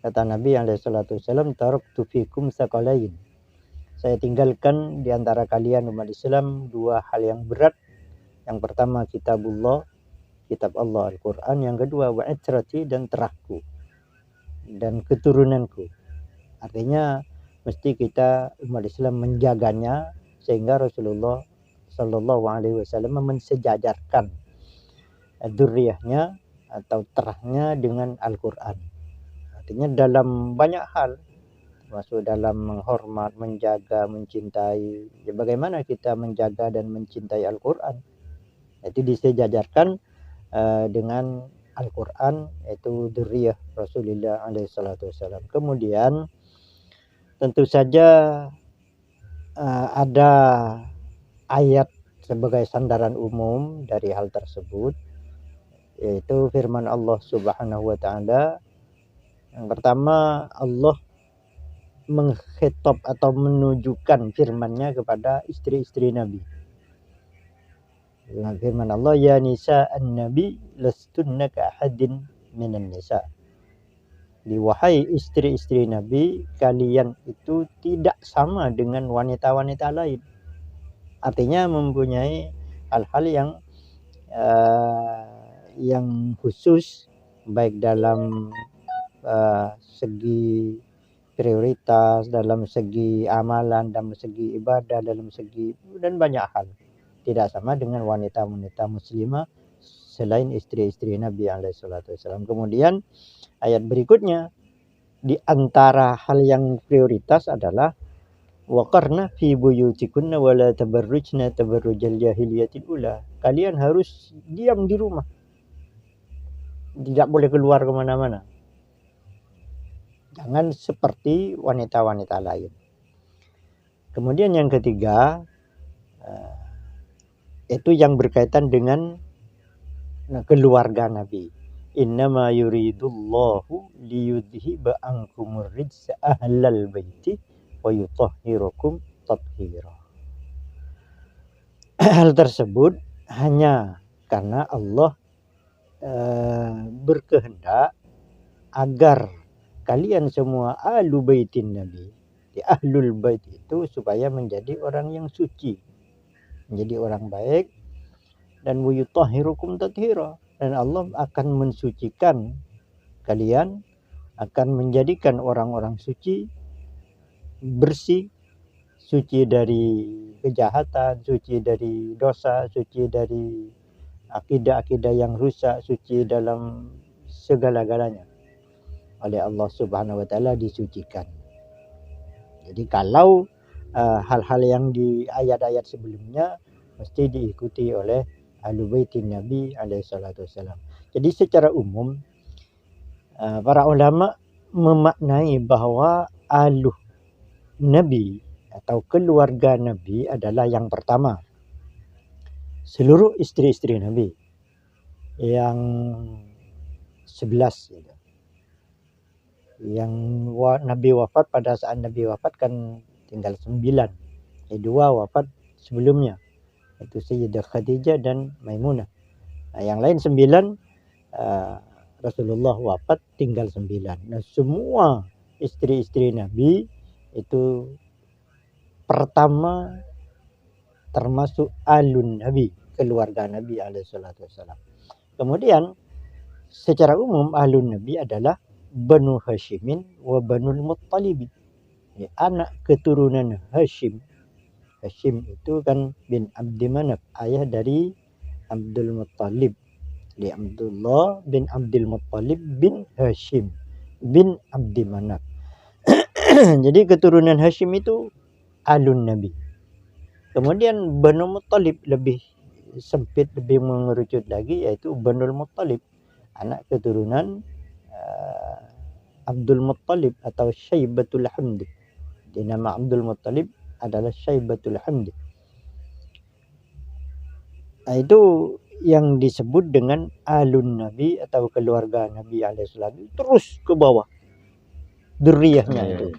Kata Nabi SAW, taraktu fikum tsaqalain. Saya tinggalkan di antara kalian umat Islam dua hal yang berat. Yang pertama kitabullah, kitab Allah Al-Quran. Yang kedua wa'itrati, dan terahku dan keturunanku. Artinya mesti kita umat Islam menjaganya, sehingga Rasulullah Sallallahu Alaihi Wasallam mensejajarkan dzurriyyahnya atau terahnya dengan Al-Quran. Artinya dalam banyak hal, termasuk dalam menghormat, menjaga, mencintai. Ya, bagaimana kita menjaga dan mencintai Al-Quran? Itu disejajarkan dengan Al-Quran, yaitu dzurriyyah Rasulullah SAW. Kemudian tentu saja ada ayat sebagai sandaran umum dari hal tersebut, yaitu firman Allah Subhanahu wa Ta'ala. Yang pertama, Allah mengkhitab atau menunjukkan firman-Nya kepada istri-istri Nabi. Dengan firman Allah, ya nisa an-nabi lastunna ka ahadin minan nisa. Wahai istri-istri Nabi, kalian itu tidak sama dengan wanita-wanita lain. Artinya mempunyai hal-hal yang khusus, baik dalam segi prioritas, dalam segi amalan, dalam segi ibadah, dalam segi dan banyak hal. Tidak sama dengan wanita-wanita muslimah selain istri-istri Nabi SAW. Kemudian ayat berikutnya, di antara hal yang prioritas adalah waqarna fi buyutikunna wa la tabarrujna tabarrujal jahiliyatil ula. Kalian harus diam di rumah, tidak boleh keluar kemana-mana. Jangan seperti wanita-wanita lain. Kemudian yang ketiga, itu yang berkaitan dengan keluarga Nabi. Innama yuridullahu liyudhiba ankumur rijsa ahlal baiti wa yutahhirakum tathira. Hal tersebut hanya karena Allah berkehendak agar kalian semua ahlu baitin Nabi, di ahlul bait itu supaya menjadi orang yang suci, menjadi orang baik, dan wayutahhirukum tathira, dan Allah akan mensucikan kalian, akan menjadikan orang-orang suci, bersih, suci dari kejahatan, suci dari dosa, suci dari akidah-akidah yang rusak, suci dalam segala-galanya oleh Allah Subhanahu wa Ta'ala disucikan. Jadi kalau hal-hal yang di ayat-ayat sebelumnya mesti diikuti oleh ahlu baitin Nabi SAW. Jadi secara umum para ulama memaknai bahwa ahlu Nabi atau keluarga Nabi adalah yang pertama seluruh istri-istri Nabi yang 11 gitu. Yang Nabi wafat, pada saat Nabi wafat kan tinggal 9. 2 wafat sebelumnya, itu Sayyidah Khadijah dan Maimunah. Nah, yang lain 9 Rasulullah wafat tinggal 9. Nah, semua istri-istri Nabi itu pertama termasuk alun Nabi, keluarga Nabi alaihissalam. Kemudian secara umum alun Nabi adalah Banu Hashimin wa Banul Muttalib. Ya, anak keturunan Hashim. Hashim itu kan bin Abdi Manaf, ayah dari Abdul Muttalib. Di Abdullah bin Abdul Muttalib bin Hashim bin Abdi Manaf. Jadi keturunan Hashim itu alun Nabi. Kemudian Banu Muttalib lebih sempit, lebih mengerucut lagi, yaitu Banul Muttalib, anak keturunan Abdul Muttalib atau Syaibatul Hamdi. Di nama Abdul Muttalib adalah Syaibatul Hamdi. Nah, itu yang disebut dengan alun Nabi atau keluarga Nabi alaihissalam, terus ke bawah dzurriyyahnya itu.